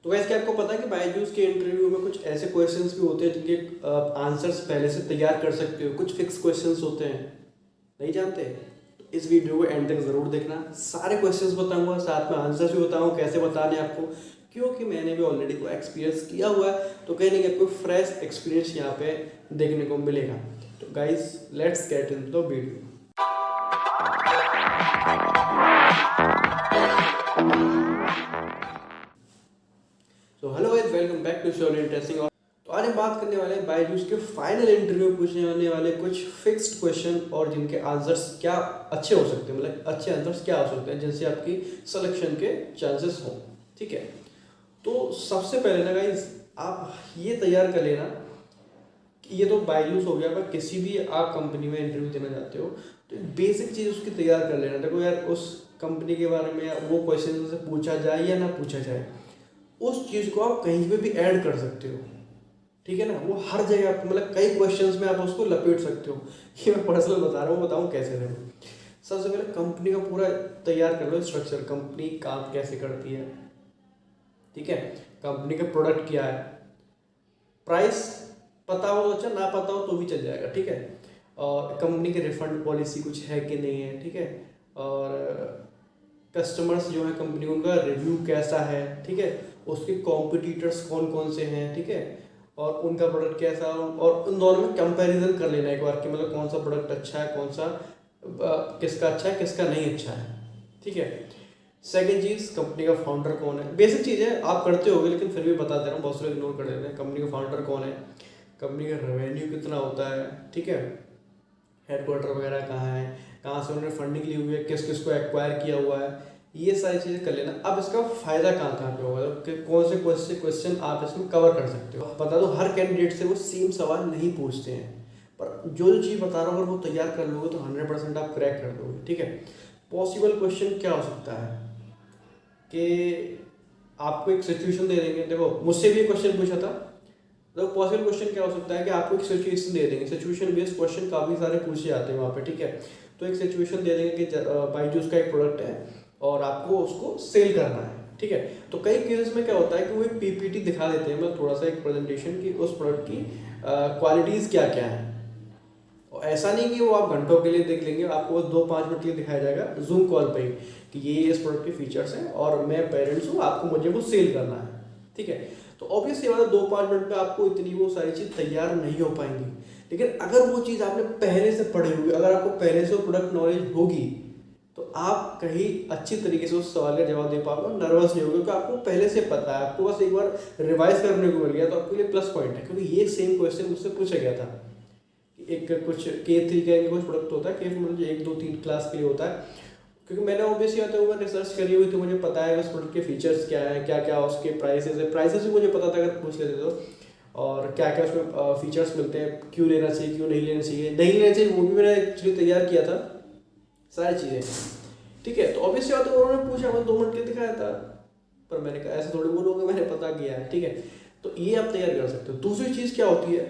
तो वैसे क्या आपको पता है कि बायजूस के इंटरव्यू में कुछ ऐसे क्वेश्चंस भी होते हैं जिनके आंसर्स पहले से तैयार कर सकते हो, कुछ फिक्स क्वेश्चंस होते हैं, नहीं जानते? तो इस वीडियो को एंड तक ज़रूर देखना, सारे क्वेश्चंस बताऊंगा, साथ में आंसर्स भी बताऊंगा कैसे बताने हैं आपको, क्योंकि मैंने भी ऑलरेडी को एक्सपीरियंस किया हुआ है, तो कहीं ना कहीं आपको फ्रेश एक्सपीरियंस यहाँ पे देखने को मिलेगा। तो guys let's get in the video. तो hello guys, welcome back to sure interesting. तो आज हम बात करने वाले हैं बायजूस के फाइनल इंटरव्यू में पूछने आने वाले कुछ फिक्स्ड क्वेश्चन और जिनके आंसर्स क्या अच्छे हो सकते हैं, मतलब अच्छे आंसर्स क्या हो सकते हैं जिनसे आपकी सिलेक्शन के चांसेस हों। ठीक है, तो सबसे पहले ना गाइस आप ये तैयार कर लेना कि ये तो बायजूस हो गया, पर किसी भी आप कंपनी में इंटरव्यू देना चाहते हो तो बेसिक चीज़ उसकी तैयार कर लेना। देखो यार, उस कंपनी के बारे में वो क्वेश्चन से पूछा जाए या ना पूछा जाए, उस चीज़ को आप कहीं पे भी ऐड कर सकते हो। ठीक है ना, वो हर जगह आप मतलब कई क्वेश्चंस में आप उसको लपेट सकते हो। ये मैं पर्सनल बता रहा हूँ, बताऊँ कैसे रहे। सबसे पहले कंपनी का पूरा तैयार कर लो स्ट्रक्चर, कंपनी काम कैसे करती है, ठीक है, कंपनी का प्रोडक्ट क्या है, प्राइस पता हो तो अच्छा, ना पता हो तो भी चल जाएगा। ठीक है, और कंपनी की रिफंड पॉलिसी कुछ है कि नहीं है, ठीक है, और कस्टमर्स जो है कंपनी उनका रिव्यू कैसा है, ठीक है, उसके कॉम्पिटिटर्स कौन कौन से हैं, ठीक है, और उनका प्रोडक्ट कैसा, और उन दोनों में कंपैरिजन कर लेना एक बार कि मतलब कौन सा प्रोडक्ट अच्छा है, कौन सा किसका अच्छा है, किसका नहीं अच्छा है। ठीक है, सेकंड चीज़, कंपनी का फाउंडर कौन है। बेसिक चीज़ है, आप करते होगे लेकिन फिर भी बता दे रहा हूँ, बहुत सारे इग्नोर कर देते हैं। कंपनी का फाउंडर कौन है, कंपनी का रेवेन्यू कितना होता है, ठीक है, हेडक्वार्टर वगैरह कहाँ है, कहाँ से उन्होंने फंडिंग ली हुई है, किस किस को एक्वायर किया हुआ है, ये सारी चीज़ें कर लेना। अब इसका फ़ायदा कहाँ कहाँ पे होगा, कि कौन से क्वेश्चन आप इसमें कवर कर सकते हो। बता दो, हर कैंडिडेट से वो सेम सवाल नहीं पूछते हैं, पर जो जो चीज़ बता रहा हूँ अगर वो तैयार कर लोगे तो 100% आप क्रैक कर दोगे। ठीक है, पॉसिबल क्वेश्चन क्या हो सकता है कि आपको एक सिचुएशन दे देंगे। देखो मुझसे भी एक क्वेश्चन पूछा था, तो पॉसिबल क्वेश्चन क्या हो सकता है कि आपको एक सिचुएशन दे देंगे, सिचुएशन बेस्ड क्वेश्चन काफ़ी सारे पूछे जाते हैं वहाँ पे। ठीक है, तो एक सिचुएशन दे देंगे कि बायजूस का एक प्रोडक्ट है और आपको उसको सेल करना है। ठीक है, तो कई केसेस में क्या होता है कि वो एक पीपीटी दिखा देते हैं, मतलब थोड़ा सा एक प्रेजेंटेशन की उस प्रोडक्ट की क्वालिटीज़ क्या क्या है। और ऐसा नहीं कि वो आप घंटों के लिए देख लेंगे, आपको बस 2-5 मिनट के लिए दिखाया जाएगा जूम कॉल पे ही कि ये इस प्रोडक्ट के फीचर्स हैं और मैं पेरेंट्स हूँ, आपको मुझे वो सेल करना है। ठीक है, तो ऑब्वियसली बात है 2-5 मिनट में आपको इतनी वो सारी चीज़ तैयार नहीं हो पाएंगी। लेकिन अगर वो चीज़ आपने पहले से पढ़ी होगी, अगर आपको पहले से वो प्रोडक्ट नॉलेज होगी, तो आप कहीं अच्छी तरीके से उस सवाल का जवाब दे पाओगे, नर्वस नहीं होगे, क्योंकि आपको पहले से पता है, आपको बस एक बार रिवाइज करने को मिल गया, तो आपके लिए प्लस पॉइंट है। क्योंकि ये सेम क्वेश्चन मुझसे पूछा गया था, एक कुछ K3 का कुछ प्रोडक्ट होता है, K मतलब 1-2-3 क्लास के लिए होता है। क्योंकि मैंने ऑब्वियसली आता हुआ रिसर्च करी हुई, तो मुझे पता है उस प्रोडक्ट के फीचर्स क्या है, क्या क्या उसके प्राइसेस है, प्राइसेस भी मुझे पता था अगर पूछ लेते तो, और क्या क्या उसमें फीचर्स मिलते हैं, क्यों लेना चाहिए, क्यों नहीं लेना चाहिए, नहीं लेना चाहिए, वो भी मैंने एक्चुअली तैयार किया था सारी चीज़ें। ठीक है, तो ऑब्वियसली बात है उन्होंने पूछा, मैंने 2 मिनट के दिखाया था, पर मैंने कहा ऐसे थोड़ी बोलूँगा, मैंने पता किया है। ठीक है, तो ये आप तैयार कर सकते हो। दूसरी चीज़ क्या होती है,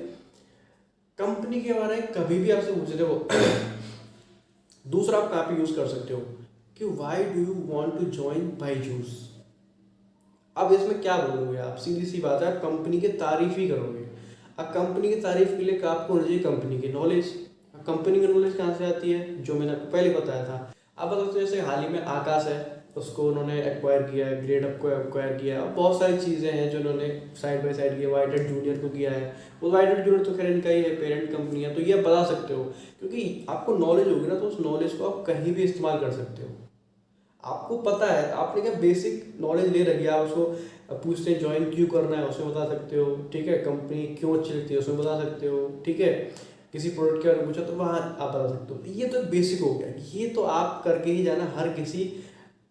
कंपनी के बारे में कभी भी आपसे पूछे हो दूसरा आप कहाँ पे यूज कर सकते हो कि why do you want to join Byju's. अब इसमें क्या बोलोगे आप, सीधी सी बात है, आप कंपनी की तारीफ ही करोगे। अब कंपनी की तारीफ के लिए आपको होनी चाहिए कंपनी की नॉलेज। कंपनी की नॉलेज कहाँ से आती है, जो मैंने आपको पहले बताया था। अब बता सकते जैसे हाल ही में आकाश है, उसको उन्होंने एक्वायर किया है, ग्रेड अप को एक्वायर किया है, और बहुत सारी चीज़ें हैं जो उन्होंने साइड बाय साइड किया। वाइडेड जूनियर को किया है, वो वाइडेड जूनियर तो खैर इनका ही है, पेरेंट कंपनी है, तो ये आप बता सकते हो। क्योंकि आपको नॉलेज होगी ना, तो उस नॉलेज को आप कहीं भी इस्तेमाल कर सकते हो। आपको पता है, आपने क्या बेसिक नॉलेज ले रखी है, आप उसको पूछते हैं ज्वाइन क्यों करना है, उसमें बता सकते हो। ठीक है, कंपनी क्यों अच्छी लगती है, उसमें बता सकते हो। ठीक है, किसी प्रोडक्ट के बारे में पूछा तो वहाँ आप बता सकते हो। ये तो बेसिक हो गया, ये तो आप करके ही जाना, हर किसी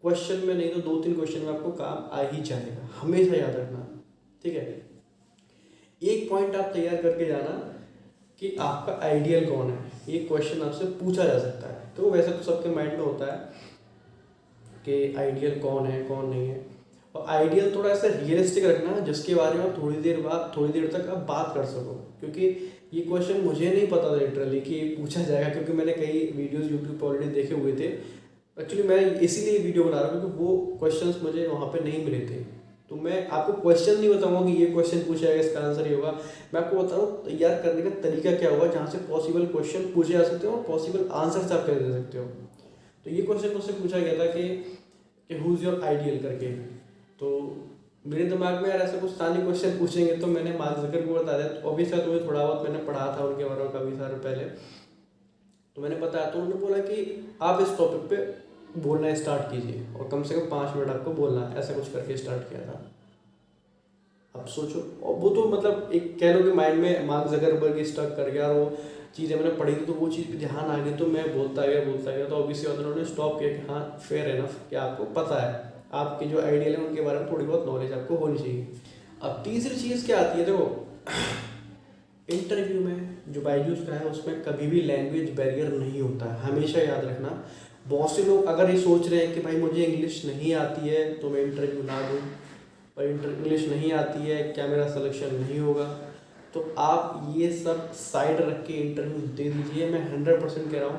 क्वेश्चन में नहीं तो 2-3 क्वेश्चन में आपको काम आ ही जाएगा, हमेशा याद रखना। ठीक है, एक पॉइंट आप तैयार करके जाना कि आपका आइडियल कौन है, ये क्वेश्चन आपसे पूछा जा सकता है। तो वैसे तो सबके माइंड में होता है कि आइडियल कौन है कौन नहीं है, और आइडियल थोड़ा ऐसा रियलिस्टिक रखना जिसके बारे में थोड़ी देर तक आप बात कर सको। क्योंकि ये क्वेश्चन मुझे नहीं पता था लिटरली कि पूछा जाएगा, क्योंकि मैंने कई वीडियोस यूट्यूब पर ऑलरेडी देखे हुए थे। एक्चुअली मैं इसीलिए वीडियो बना रहा हूँ क्योंकि वो क्वेश्चंस मुझे वहाँ पे नहीं मिले थे, तो मैं आपको क्वेश्चन नहीं बताऊंगा कि ये क्वेश्चन पूछा जाएगा इसका आंसर ये होगा, मैं आपको बता रहा हूँ तैयार करने का तरीका क्या होगा जहाँ से पॉसिबल क्वेश्चन पूछे जा सकते हो और पॉसिबल आंसर आप कर दे सकते हो। तो ये क्वेश्चन मुझसे पूछा गया था कि हु इज़ योर आइडियल करके। तो मेरे दिमाग में यार ऐसा कुछ स्थानीय क्वेश्चन पूछेंगे तो मैंने मार्क ज़करबर्ग बता दिया। तो ऑब्वियसली तुम्हें थोड़ा बहुत मैंने पढ़ा था उनके बारे में काफ़ी साल पहले, तो मैंने बताया। तो उन्होंने बोला कि आप इस टॉपिक पे बोलना स्टार्ट कीजिए और कम से कम 5 मिनट आपको बोलना है, ऐसा कुछ करके स्टार्ट किया था। अब सोचो, और वो तो मतलब एक कह लो कि माइंड में मार्क ज़करबर्ग स्टक कर गया और वो चीज़ें मैंने पढ़ी थी तो वो चीज़ पे ध्यान आ गई, तो मैं बोलता गया। तो ऑब्वियसली उन्होंने स्टॉप किया कि हाँ फेयर इनफ कि आपको पता है, आपके जो आइडियल है उनके बारे में थोड़ी बहुत नॉलेज आपको होनी चाहिए। अब तीसरी चीज़ क्या आती है, देखो इंटरव्यू में जो बायजूस का है उसमें कभी भी लैंग्वेज बैरियर नहीं होता है, हमेशा याद रखना। बहुत से लोग अगर ये सोच रहे हैं कि भाई मुझे इंग्लिश नहीं आती है तो मैं इंटरव्यू ना दूँ, पर इंग्लिश नहीं आती है क्या मेरा सिलेक्शन नहीं होगा, तो आप ये सब साइड रख के इंटरव्यू दे दीजिए। मैं 100% कह रहा हूँ,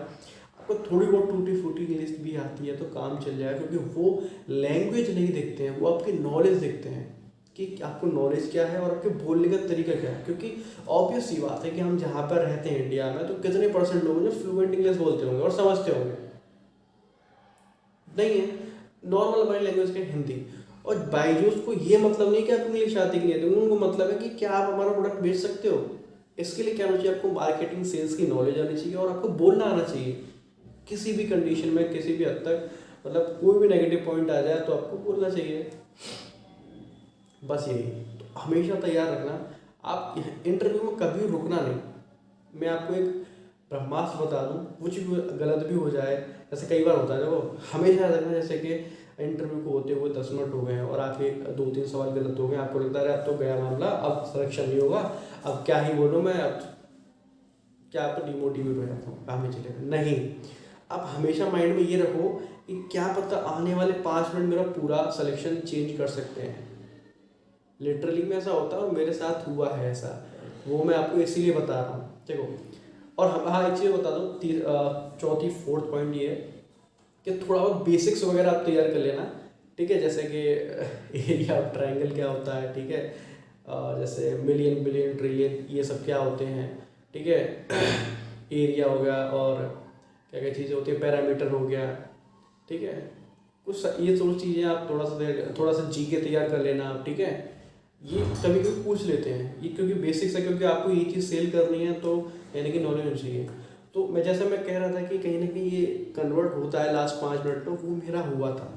आपको थोड़ी बहुत टूटी फूटी इंग्लिश भी आती है तो काम चल जाएगा, क्योंकि वो लैंग्वेज नहीं देखते हैं, वो आपकी नॉलेज देखते हैं कि आपको नॉलेज क्या है और आपके बोलने का तरीका क्या है। क्योंकि ऑब्वियस सी बात है कि हम जहाँ पर रहते हैं इंडिया में, तो कितने परसेंट लोग जो फ्लुएंट इंग्लिश बोलते होंगे और समझते होंगे, नहीं है। नॉर्मल हमारी लैंग्वेज का हिंदी। और बायजूस को ये मतलब नहीं कि आपको इंग्लिश आती कि नहीं आती, उनको मतलब है कि क्या आप हमारा प्रोडक्ट बेच सकते हो। इसके लिए क्या होना चाहिए, आपको मार्केटिंग सेल्स की नॉलेज आनी चाहिए और आपको बोलना आना चाहिए किसी भी कंडीशन में, किसी भी हद तक। मतलब कोई भी नेगेटिव पॉइंट आ जाए तो आपको बोलना चाहिए, बस यही। तो हमेशा तैयार रखना, आप इंटरव्यू में कभी रुकना नहीं। मैं आपको एक ब्रह्मास्त्र बता दूं, कुछ भी गलत भी हो जाए, जैसे कई बार होता है, देखो हमेशा याद रखना, जैसे कि इंटरव्यू को होते हुए 10 मिनट हो गए हैं और आपके 2-3 सवाल गलत हो गए, आपको लगता है अब तो गया मामला, अब सिलेक्शन नहीं होगा, अब क्या ही बोलूँ मैं, अब क्या आप तो डिमोटिवेट हो जाता हूँ, काम ही चलेगा नहीं। आप हमेशा माइंड में ये रखो कि क्या पता आने वाले 5 मिनट मेरा पूरा सिलेक्शन चेंज कर सकते हैं। लिटरली में ऐसा होता है और मेरे साथ हुआ है ऐसा, वो मैं आपको इसीलिए बता रहा हूँ। देखो, और हाँ एक चीज़ बता दो, चौथी फोर्थ पॉइंट ये है कि थोड़ा बहुत बेसिक्स वगैरह आप तैयार कर लेना, ठीक है। जैसे कि एरिया ऑफ ट्रायंगल क्या होता है, ठीक है, जैसे मिलियन बिलियन ट्रिलियन ये सब क्या होते हैं, ठीक है। एरिया हो गया और क्या क्या चीज़ें होती है, पैरामीटर हो गया, ठीक है। कुछ ये थोड़ी चीज़ें आप थोड़ा सा जी के तैयार कर लेना आप, ठीक है। ये कभी कभी पूछ लेते हैं ये, क्योंकि बेसिक्स है, क्योंकि आपको ये चीज़ सेल करनी है तो यानी कि नॉलेज होनी चाहिए। तो मैं जैसा मैं कह रहा था कि कहीं ना कहीं ये कन्वर्ट होता है लास्ट 5 मिनट में, वो मेरा हुआ था।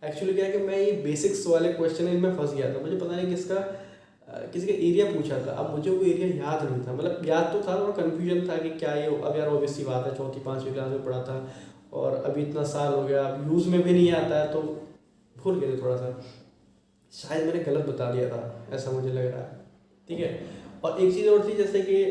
एक्चुअली क्या है कि मैं ये बेसिक्स वाले क्वेश्चन इनमें फंस गया था, मुझे पता नहीं किसी का एरिया पूछा था, अब मुझे वो एरिया याद नहीं था, मतलब याद तो था और कन्फ्यूजन था कि क्या ये, अब यार ऑब्वियस सी बात है, चौथी 5वीं क्लास में पढ़ा था और अभी इतना साल हो गया, अब यूज़ में भी नहीं आता है, तो भूल गए थे थोड़ा सा, शायद मैंने गलत बता दिया था, ऐसा मुझे लग रहा है, ठीक है। और एक चीज़ और थी, जैसे कि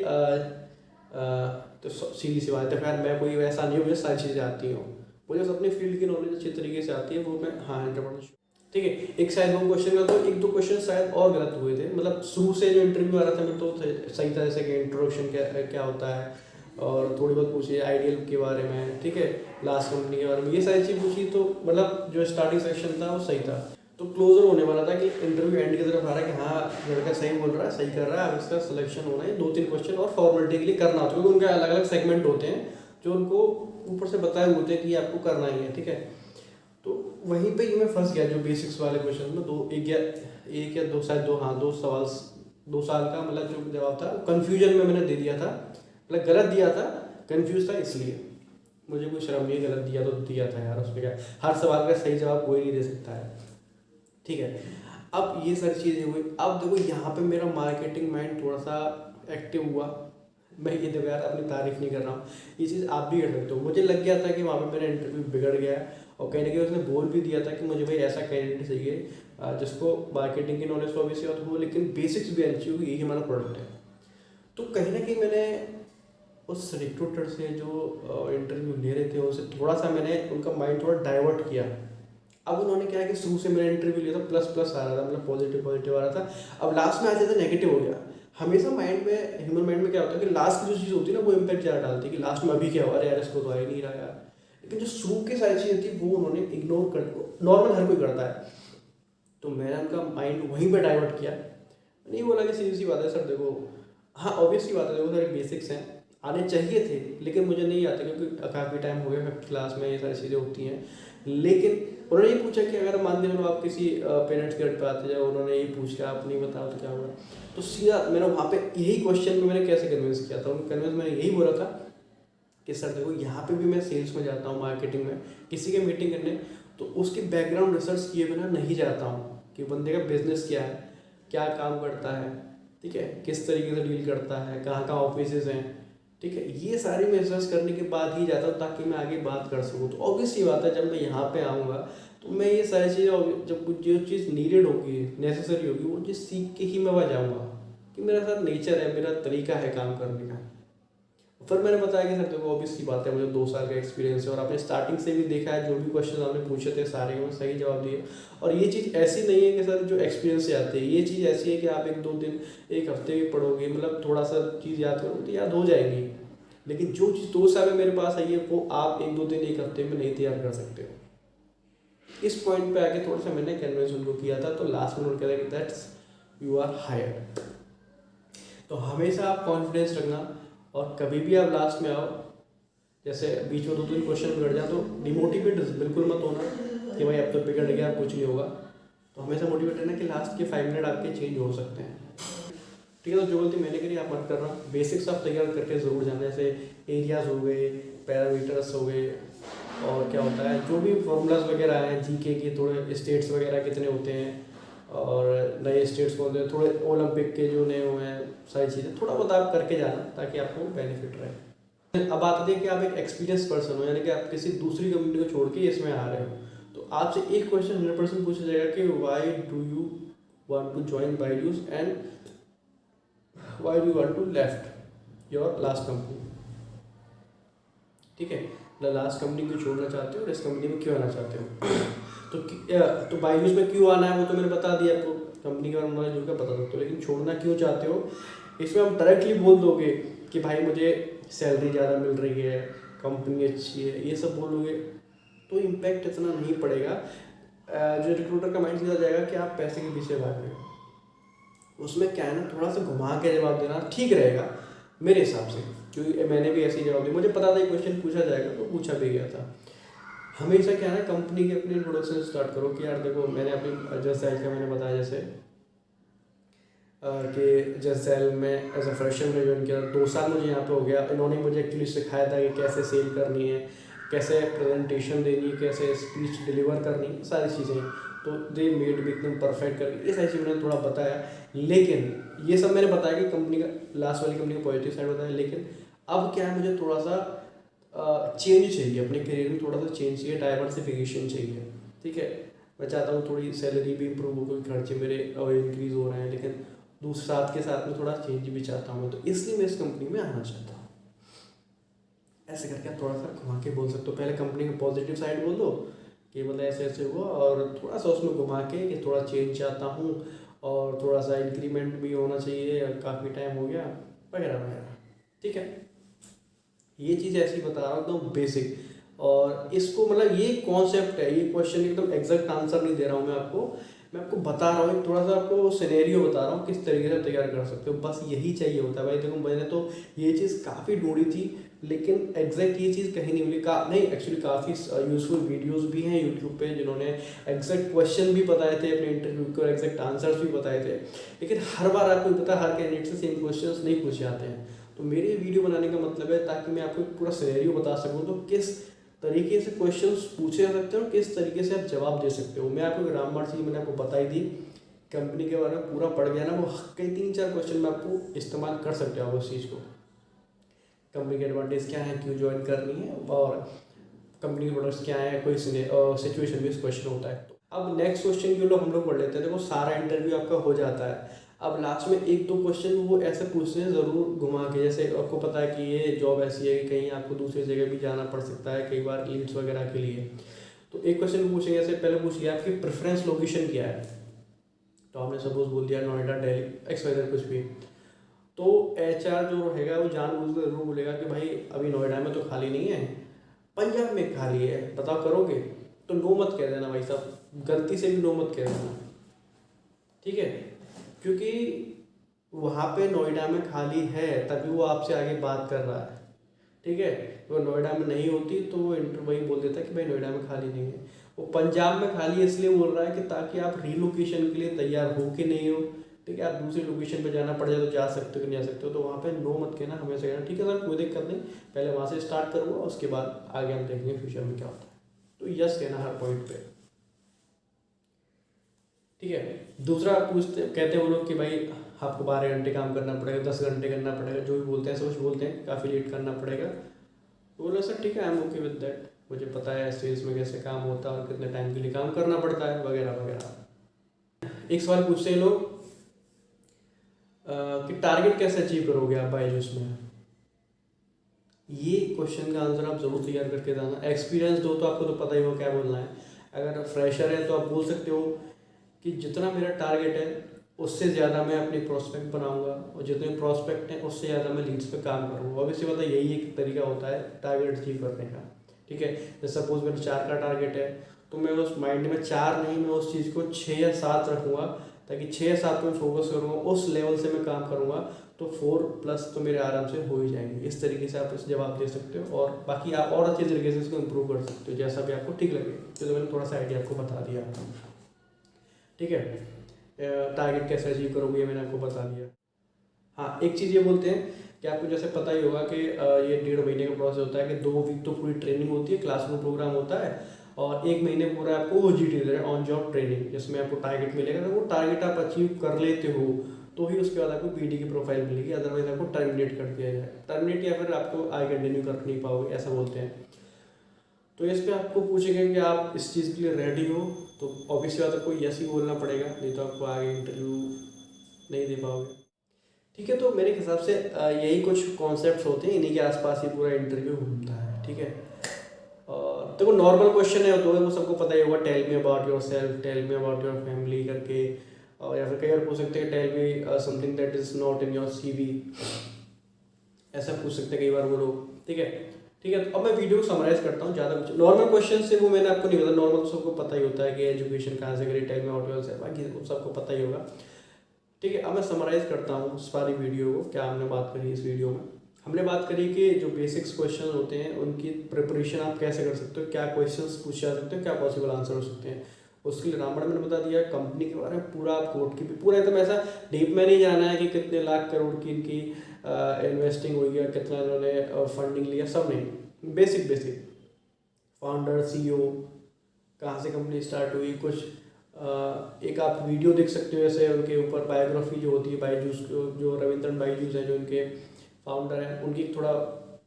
तो सीधी सी बात है, खैर मैं कोई वैसा नहीं हूँ, मुझे सारी चीज़ें आती हूँ, मुझे अपने फील्ड की नॉलेज अच्छी तरीके से आती है, वो मैं हाँ 100%, ठीक है। एक शायद वो क्वेश्चन का, तो 1-2 क्वेश्चन शायद और गलत हुए थे, मतलब शुरू से जो इंटरव्यू आ रहा था मेरे तो सही था, जैसे कि इंट्रोडक्शन क्या होता है और थोड़ी बहुत पूछी आइडियल के बारे में, ठीक है, लास्ट कंपनी के बारे में, ये सारी चीज़ पूछी, तो मतलब जो स्टार्टिंग सेक्शन था वो सही था। तो क्लोजर होने वाला था कि इंटरव्यू एंड की तरफ आ रहा है कि हाँ लड़का सही बोल रहा है, सही कर रहा है, अब इसका सिलेक्शन होना है, 2-3 क्वेश्चन और फॉर्मेलिटी के लिए करना होता है, क्योंकि उनके अलग अलग सेगमेंट होते हैं जो उनको ऊपर से बताए हुए होते हैं कि आपको करना ही है, ठीक है। तो वहीं पे मैं फंस गया, जो बेसिक्स वाले क्वेश्चन में एक या दो, शायद 2 सवाल 2 साल का मतलब जो जवाब था कन्फ्यूजन में मैंने दे दिया था, मतलब गलत दिया था, कन्फ्यूज था, इसलिए मुझे कोई शर्म नहीं, गलत दिया तो दिया था यार, उसमें क्या, हर सवाल का सही जवाब कोई नहीं दे सकता है, ठीक है। अब ये सारी चीज़ें हुई, अब देखो यहाँ पे मेरा मार्केटिंग माइंड थोड़ा सा एक्टिव हुआ। मैं ये देखो यार अपनी तारीफ नहीं कर रहा हूँ, ये चीज़ आप भी कर सकते हो। मुझे लग गया था कि वहाँ पे मेरा इंटरव्यू बिगड़ गया है, और कहीं ना कहीं उसने बोल भी दिया था कि मुझे भाई ऐसा कैंडिडेट चाहिए जिसको मार्केटिंग की नॉलेज तो ऑब्वियसली हो, लेकिन बेसिक्स भी अच्छी होगी, यही हमारा प्रोडक्ट है। तो कहीं ना कहीं मैंने उस रिक्रूटर से जो इंटरव्यू ले रहे थे उनसे थोड़ा सा मैंने उनका माइंड थोड़ा डाइवर्ट किया। अब उन्होंने क्या है कि शुरू से मेरा इंटरव्यू लिया था, प्लस आ रहा था, मतलब पॉजिटिव आ रहा था, अब लास्ट में आ जाता नेगेटिव हो गया। हमेशा माइंड में, ह्यूमन माइंड में क्या होता है कि लास्ट की जो चीज़ होती है ना वो इम्पैक्ट ज़्यादा डालती है कि लास्ट में अभी क्या हुआ, अरे यार इसको तो आ ही नहीं रहा यार। लेकिन जो शुरू की सारी चीज़ थी वो उन्होंने इग्नोर कर, नॉर्मल हर कोई करता है, तो मैंने उनका माइंड वहीं पर डाइवर्ट किया। मैंने ये बोला कि सीधी सी बात है सर, देखो हाँ ऑब्वियस सी बात है, देखो सारे बेसिक्स हैं, आने चाहिए थे लेकिन मुझे नहीं आते क्योंकि काफ़ी टाइम हो गया क्लास में, ये सारी चीज़ें होती हैं। लेकिन उन्होंने ये पूछा कि अगर मान लीजिए आप किसी पेरेंट्स के घर पे आते जाओ, उन्होंने ये पूछ लिया आप नहीं बताओ तो क्या होगा, तो सीधा मैंने वहाँ पे यही क्वेश्चन में मैंने कैसे कन्विंस किया था, उनको कन्विंस मैंने यही बोला था कि सर देखो यहाँ पे भी मैं सेल्स में जाता हूँ, मार्केटिंग में किसी के मीटिंग करने, तो उसके बैकग्राउंड रिसर्च किए बिना नहीं जाता हूँ कि बंदे का बिजनेस क्या है, क्या काम करता है, ठीक है, किस तरीके से डील करता है, कहाँ कहाँ ऑफिसेज हैं, ठीक है, ये सारी मैं रिसर्च करने के बाद ही जाता हूँ ताकि मैं आगे बात कर सकूँ। तो ऑब्वियस ही बात है जब मैं यहाँ पे आऊँगा तो मैं ये सारी चीज़ें, जब कुछ जो चीज़ नीडेड होगी, नेसेसरी होगी, वो चीज़ सीख के ही मैं वहाँ जाऊँगा कि मेरा सर नेचर है, मेरा तरीका है काम करने का। फिर मैंने बताया कि सर देखो ऑब्वियस सी बात है, मुझे 2 साल का एक्सपीरियंस है और आपने स्टार्टिंग से भी देखा है जो भी क्वेश्चन आपने पूछे थे सारे में सही जवाब दिए। और ये चीज़ ऐसी नहीं है कि सर जो एक्सपीरियंस से आती है, ये चीज़ ऐसी है कि आप 1-2 दिन, 1 हफ्ते भी पढ़ोगे, मतलब थोड़ा सा चीज़ याद करोगे तो याद हो जाएगी। लेकिन जो चीज़ 2 साल में मेरे पास आई है वो आप 1-2 दिन, 1 हफ्ते में नहीं तैयार कर सकते हो। इस पॉइंट पे आके थोड़ा सा मैंने कन्विंस उनको किया था, तो लास्ट में उन्होंने कहा कि दैट्स यू आर हायर्ड। तो हमेशा आप कॉन्फिडेंस रखना, और कभी भी आप लास्ट में आओ, जैसे बीच में 2-3 क्वेश्चन बिगड़ जाए तो डिमोटिवेट बिल्कुल मत होना कि भाई अब तो बिगड़ गया, कुछ नहीं होगा। तो हमेशा मोटिवेट रहना कि लास्ट के 5 मिनट आपके चेंज हो सकते हैं, ठीक है। तो जो गलती मैंने करी आप मत करना, बेसिक्स आप तैयार करके ज़रूर जाना, जैसे एरियाज हो गए, पैरामीटर्स हो गए, और क्या होता है जो भी फॉर्मूलाज वगैरह हैं जीके के, थोड़े स्टेट्स वगैरह कितने होते हैं और नए स्टेट्स कौन से, थोड़े ओलंपिक के जो नए हुए हैं, सारी चीज़ें थोड़ा बहुत आप करके जाना ताकि आपको बेनिफिट रहे। अब बात आती है कि आप एक एक्सपीरियंस पर्सन हो, यानी कि आप किसी दूसरी कंपनी को छोड़ के इसमें आ रहे हो, तो आपसे एक क्वेश्चन 100% पूछा जाएगा कि why do you want to join Byju's and why do you want to left your last company, ठीक है, लास्ट कंपनी क्यों छोड़ना चाहते हो और इस कंपनी में क्यों आना चाहते हो। तो बायजूस में क्यों आना है वो तो मैंने बता दिया आपको, कंपनी के बारे में नॉलेज होगा बता सकते हो, लेकिन छोड़ना क्यों चाहते हो इसमें आप डायरेक्टली बोल दोगे कि भाई मुझे सैलरी ज़्यादा मिल रही है, कंपनी अच्छी है, ये सब बोलोगे तो इम्पैक्ट इतना नहीं पड़ेगा। जो रिक्रूटर का माइंड सीधा जाएगा कि आप पैसे के पीछे भाग रहे हो, उसमें क्या है ना, थोड़ा सा घुमा के जवाब देना ठीक रहेगा मेरे हिसाब से, क्योंकि मैंने भी ऐसे ही जवाब दिया, मुझे पता था ये क्वेश्चन पूछा जाएगा तो पूछा भी गया था। हमेशा क्या है ना, कंपनी के अपने इंट्रोडक्शन स्टार्ट करो कि यार देखो मैंने अपनी जैसे का मैंने बताया जैसे कि जैसेल में एज अ फ्रेशर में ज्वाइन किया, 2 साल मुझे यहाँ पे हो गया, इन्होंने मुझे एक्चुअली सिखाया था कि कैसे सेल करनी है, कैसे प्रेजेंटेशन देनी है, कैसे स्पीच डिलीवर करनी है, सारी चीज़ें, तो दे मेड भी एकदम परफेक्ट करके ये सारी चीज़ मैंने थोड़ा बताया। लेकिन ये सब मैंने बताया कि कंपनी का लास्ट वाली कंपनी का पॉजिटिव साइड बताया, लेकिन अब क्या है मुझे थोड़ा सा चेंज चाहिए, अपने करियर में थोड़ा सा चेंज चाहिए, डाइवर्सिफिकेशन चाहिए, ठीक है। मैं चाहता हूँ थोड़ी सैलरी भी इंप्रूव हो, क्योंकि खर्चे मेरे इंक्रीज़ हो रहे हैं, लेकिन दूसरे साथ के साथ में थोड़ा चेंज भी चाहता हूँ, तो इसलिए मैं इस कंपनी में आना चाहता हूँ। ऐसे करके आप थोड़ा सा घुमा के बोल सकते हो, पहले कंपनी का पॉजिटिव साइड बोल दो कि मतलब ऐसे ऐसे हुआ, और थोड़ा सा उसमें घुमा के कि थोड़ा चेंज चाहता हूँ और थोड़ा सा इंक्रीमेंट भी होना चाहिए, काफ़ी टाइम हो गया वगैरह वगैरह, ठीक है। ये चीज़ ऐसी बता रहा हूँ एकदम बेसिक, और इसको मतलब ये कॉन्सेप्ट है, ये क्वेश्चन एकदम एग्जैक्ट आंसर नहीं दे रहा हूँ मैं आपको बता रहा हूँ, थोड़ा सा आपको सिनेरियो बता रहा हूँ किस तरीके से तैयार कर सकते हो, बस यही चाहिए होता है भाई। देखो मैंने तो ये चीज़ काफ़ी ढूंढी थी, लेकिन एग्जैक्ट ये चीज़ कहीं नहीं मिली, नहीं एक्चुअली काफ़ी यूजफुल वीडियोस भी हैं यूट्यूब पे जिन्होंने एग्जैक्ट क्वेश्चन भी बताए थे अपने इंटरव्यू के और एग्जैक्ट आंसर्स भी बताए थे, लेकिन हर बार आपको पता हर कैंडिडेट से सेम क्वेश्चन नहीं पूछे जाते हैं। तो मेरे वीडियो बनाने का मतलब है ताकि मैं आपको पूरा सिनेरियो बता सकूँ, तो किस तरीके से क्वेश्चंस पूछे जा सकते हो, किस तरीके से आप जवाब दे सकते हो। मैं आपको ग्रामर चीज़ मैंने आपको बताई दी, कंपनी के बारे में पूरा पढ़ गया ना, वो कई 3-4 क्वेश्चन में आपको इस्तेमाल कर सकते हो उस चीज़ को, कंपनी के एडवांटेज क्या है, क्यों ज्वाइन करनी है, और कंपनी के प्रोडक्ट्स क्या है, कोई सिचुएशन बेस्ड क्वेश्चन होता है। तो अब नेक्स्ट क्वेश्चन के लोग हम लोग पढ़ लेते हैं। देखो सारा इंटरव्यू आपका हो जाता है, अब लास्ट में 1-2 क्वेश्चन वो ऐसे पूछते हैं ज़रूर घुमा के, जैसे आपको पता है कि ये जॉब ऐसी है कि कहीं आपको दूसरी जगह भी जाना पड़ सकता है कई बार लीड्स वगैरह के लिए। तो एक क्वेश्चन पूछेंगे, जैसे पहले पूछिए आपकी प्रेफरेंस लोकेशन क्या है, तो आपने सपोज बोल दिया नोएडा, दिल्ली, XYZ कुछ भी, तो HR जो रहेगा वो जानबूझ कर जरूर बोलेगा कि भाई अभी नोएडा में तो खाली नहीं है, पंजाब में खाली है, बताओ करोगे, तो नो मत कह देना भाई साहब, गलती से भी नो मत कह देना, ठीक है, क्योंकि वहाँ पे नोएडा में खाली है तभी वो आपसे आगे बात कर रहा है। ठीक है, वो नोएडा में नहीं होती तो वो वही बोल देता कि भाई नोएडा में खाली नहीं है। वो पंजाब में खाली है इसलिए बोल रहा है कि ताकि आप रीलोकेशन के लिए तैयार हो कि नहीं हो। ठीक है, आप दूसरी लोकेशन पे जाना पड़ जाए तो जा सकते हो कि नहीं जा सकते हो, तो वहाँ पे नो मत कहना, हमेशा कहना ठीक है सर कोई दिक्कत नहीं, पहले वहाँ से स्टार्ट करूँगा उसके बाद आगे हम देखेंगे फ्यूचर में क्या होता है। तो यस कहना हर पॉइंट पे। ठीक है, दूसरा पूछते कहते हैं वो लोग कि भाई आपको 12 घंटे काम करना पड़ेगा, 10 घंटे करना पड़ेगा, जो भी बोलते हैं सब कुछ बोलते हैं, काफ़ी लेट करना पड़ेगा। तो बोला सर ठीक है, I am okay with that, मुझे पता है सेल्स में कैसे काम होता है और कितने टाइम के लिए काम करना पड़ता है वगैरह वगैरह। एक सवाल पूछते हैं लोग कि टारगेट कैसे अचीव करोगे आप बायजूस में। ये क्वेश्चन का आंसर आप जरूर तैयार करके जाना। एक्सपीरियंस हो तो आपको तो पता ही हो क्या बोलना है। अगर फ्रेशर है तो आप बोल सकते हो कि जितना मेरा टारगेट है उससे ज़्यादा मैं अपनी प्रोस्पेक्ट बनाऊंगा और जितने प्रोस्पेक्ट हैं उससे ज़्यादा मैं लीड्स पे काम करूँगा। ऑब्वियसली पता यही एक तरीका होता है टारगेट अचीव करने का। ठीक है, जैसे सपोज मेरा 4 का टारगेट है तो मैं उस माइंड में 4 नहीं, मैं उस चीज़ को 6 या 7 रखूँगा, ताकि 6 या 7 में फोकस करूँगा, उस लेवल से मैं काम करूँगा तो 4+ तो मेरे आराम से हो ही जाएंगे। इस तरीके से आप इस जवाब दे सकते हो और बाकी आप और अच्छे तरीके से इसको इम्प्रूव कर सकते हो जैसा भी आपको ठीक लगे। तो मैंने थोड़ा सा आइडिया आपको बता दिया। ठीक है, टारगेट कैसे अचीव करोगे ये मैंने आपको बता दिया। हाँ, एक चीज़ ये बोलते हैं कि आपको जैसे पता ही होगा कि ये 1.5 महीने का प्रोसेस होता है कि 2 वीक तो पूरी ट्रेनिंग होती है, क्लासरूम प्रोग्राम होता है, और 1 महीने पूरा आपको OJT दे रहे हैं, ऑन जॉब ट्रेनिंग, जिसमें आपको टारगेट मिलेगा। तो वो टारगेट आप अचीव कर लेते हो तो ही उसके बाद आपको BD की प्रोफाइल मिलेगी, अदरवाइज आपको टर्मिनेट कर दिया जाए, टर्मिनेट या फिर आपको आगे कंटिन्यू कर नहीं पाओगे, ऐसा बोलते हैं। तो इस पर आपको पूछेंगे कि आप इस चीज़ के लिए रेडी हो, तो ऑब्वियसली बात है कोई यस ही बोलना पड़ेगा, नहीं तो आपको आगे इंटरव्यू नहीं दे पाओगे। ठीक है, तो मेरे हिसाब से यही कुछ कॉन्सेप्ट्स होते हैं, इन्हीं के आसपास ही पूरा इंटरव्यू घूमता है। ठीक है, और देखो नॉर्मल क्वेश्चन है तो वो सबको पता ही होगा, tell me about yourself, tell me about your family करके, और या फिर कई बार पूछ सकते हैं tell me something that is not in your CV, ऐसा पूछ सकते हैं कई बार वो लोग। ठीक है, ठीक है, तो अब मैं वीडियो को समराइज करता हूँ। ज़्यादा कुछ नॉर्मल क्वेश्चन से वो मैंने आपको नहीं बताया, नॉर्मल तो सबको पता ही होता है कि एजुकेशन कहाँ से करी, tell me about yourself, बाकी सबको पता ही होगा। ठीक है, अब मैं समराइज करता हूँ सारी वीडियो को, क्या हमने बात करी इस वीडियो में। हमने बात करी कि जो बेसिक्स क्वेश्चन होते हैं उनकी प्रिपरेशन आप कैसे कर सकते हो, क्या क्वेश्चंस पूछे जा सकते हो, क्या पॉसिबल आंसर हो सकते हैं। उसके लिए रामबाण मैंने बता दिया, कंपनी के बारे में पूरा, आप कोर्ट की भी पूरा एकदम ऐसा डीप में नहीं जाना है कि कितने लाख करोड़ की इनकी इन्वेस्टिंग हुई है, कितना इन्होंने फंडिंग लिया, सब नहीं, बेसिक बेसिक फाउंडर CEO कहाँ से कंपनी स्टार्ट हुई, कुछ एक आप वीडियो देख सकते हो ऐसे उनके ऊपर बायोग्राफी जो होती है बायजूस, जो रविंद्रन बायजूस है जो इनके फाउंडर हैं, उनकी थोड़ा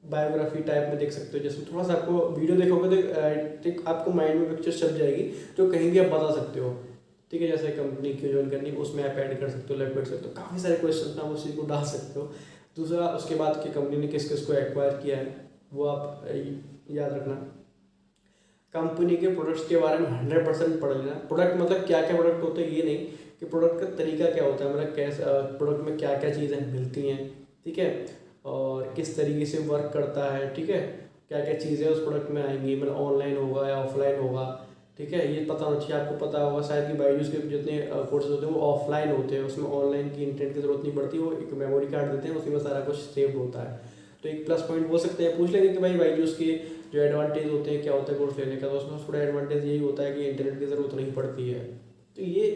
बायोग्राफी टाइप में देख सकते हो, जिसमें थोड़ा सा आपको वीडियो देखोगे तो एक आपको माइंड में पिक्चर छप जाएगी जो कहीं भी आप बता सकते हो। ठीक है, जैसे कंपनी क्यों ज्वाइन करनी उसमें आप ऐड कर सकते हो, लेफ्ट कर सकते हो, काफ़ी सारे क्वेश्चन आप उसी को डाल सकते हो। दूसरा उसके बाद की कंपनी ने किस किस को एक्वायर किया है वो आप याद रखना। कंपनी के प्रोडक्ट्स के बारे में 100% पढ़ लेना। प्रोडक्ट मतलब क्या क्या प्रोडक्ट होते हैं, ये नहीं कि प्रोडक्ट का तरीका क्या होता है, मतलब कैसे प्रोडक्ट में क्या क्या चीज़ें मिलती हैं। ठीक है, और किस तरीके से वर्क करता है। ठीक है, क्या क्या चीज़ें उस प्रोडक्ट में आएंगी, मतलब ऑनलाइन होगा या ऑफलाइन होगा। ठीक है, ये पता होना चाहिए आपको। पता होगा शायद कि बायजूस के जितने कोर्सेज होते हैं वो ऑफलाइन होते हैं, उसमें ऑनलाइन की इंटरनेट की जरूरत नहीं पड़ती, वो एक मेमोरी कार्ड देते हैं, उसी में सारा कुछ सेव होता है। तो एक प्लस पॉइंट बोल सकते हैं। पूछ लेंगे कि भाई बायजूस के जो एडवांटेज होते हैं क्या होता है कोर्स लेने का, तो उसमें थोड़ा एडवांटेज यही होता है कि इंटरनेट की ज़रूरत नहीं पड़ती है। तो ये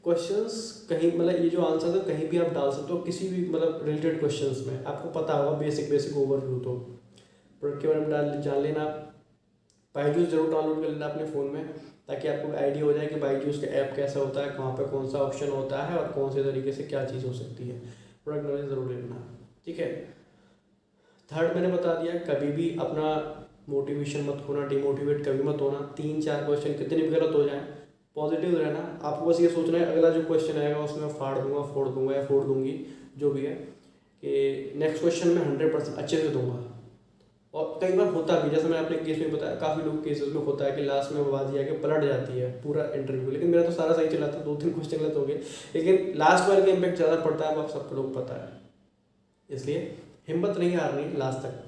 क्वेश्चंस कहीं, मतलब ये जो आंसर है कहीं भी आप डाल सकते हो, किसी भी मतलब रिलेटेड क्वेश्चंस में आपको पता होगा बेसिक बेसिक ओवरव्यू। तो प्रोडक्ट के बारे में जान लेना। बायजूस जरूर डाउनलोड कर लेना अपने फ़ोन में, ताकि आपको आइडिया हो जाए कि बायजूस का ऐप कैसा होता है, कहाँ पर कौन सा ऑप्शन होता है और कौन से तरीके से क्या चीज़ हो सकती है। प्रोडक्ट नॉलेज ज़रूर लेना। ठीक है, थर्ड मैंने बता दिया, कभी भी अपना मोटिवेशन मत खोना, डिमोटिवेट कभी मत होना। 3-4 क्वेश्चन कितने भी गलत हो जाएं, पॉजिटिव रहना। आपको बस ये सोचना है अगला जो क्वेश्चन आएगा उसमें फाड़ दूंगा, फोड़ दूंगा या फोड़ दूंगी, जो भी है, कि नेक्स्ट क्वेश्चन में 100% अच्छे से दूंगा। और कई बार होता भी, जैसे मैंने अपने केस में बताया, काफ़ी लोग केसेस में होता है कि लास्ट में बाजी आके पलट जाती है पूरा इंटरव्यू। लेकिन मेरा तो सारा सही चला था, 2-3 क्वेश्चन गलत हो गए, लेकिन लास्ट वाले का इम्पैक्ट ज़्यादा पड़ता है, अब आप सब लोग पता है। इसलिए हिम्मत नहीं हारनी लास्ट तक।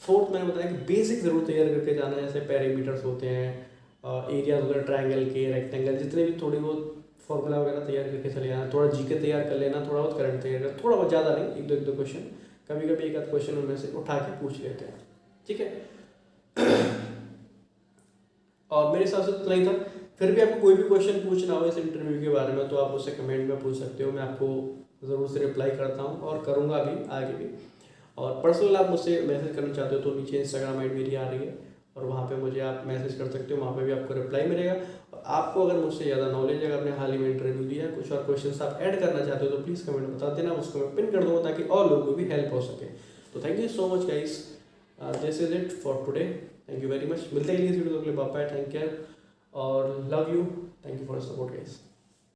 फोर्थ मैंने बताया कि बेसिक ज़रूर तैयार करके जाना है, जैसे पैरामीटर्स होते हैं, एरियाज वगैरह, ट्रायंगल के, रेक्टेंगल, जितने भी थोड़ी बहुत फॉर्मूला वगैरह तैयार करके चले जाना, थोड़ा जीके तैयार कर लेना, थोड़ा बहुत करंट तैयार करना, थोड़ा बहुत ज़्यादा नहीं, एक दो क्वेश्चन कभी कभी एक आध क्वेश्चन उनमें से उठा के पूछ लेते हैं, ठीक है। और मेरे हिसाब से इतना ही था। फिर भी आपको कोई भी क्वेश्चन पूछना हो इस इंटरव्यू के बारे में तो आप मुझसे कमेंट में पूछ सकते हो, मैं आपको ज़रूर से रिप्लाई करता हूँ और करूँगा भी आगे भी। और पर्सनल आप मुझसे मैसेज करना चाहते हो तो नीचे इंस्टाग्राम आईडी मेरी आ रही है और वहाँ पे मुझे आप मैसेज कर सकते हो, वहाँ पे भी आपको रिप्लाई मिलेगा। और आपको अगर मुझसे ज़्यादा नॉलेज है, आपने हाल ही में इंटरव्यू दिया, कुछ और क्वेश्चन आप ऐड करना चाहते हो तो प्लीज़ कमेंट में बता देना, उसको मैं पिन कर दूँगा ताकि और लोगों को भी हेल्प हो सके। तो thank you so much guys, this is it for today, thank you very much. मिलते हैं इस वीडियो के लिए, बाय बाय, टेक केयर और love you, thank you for support guys.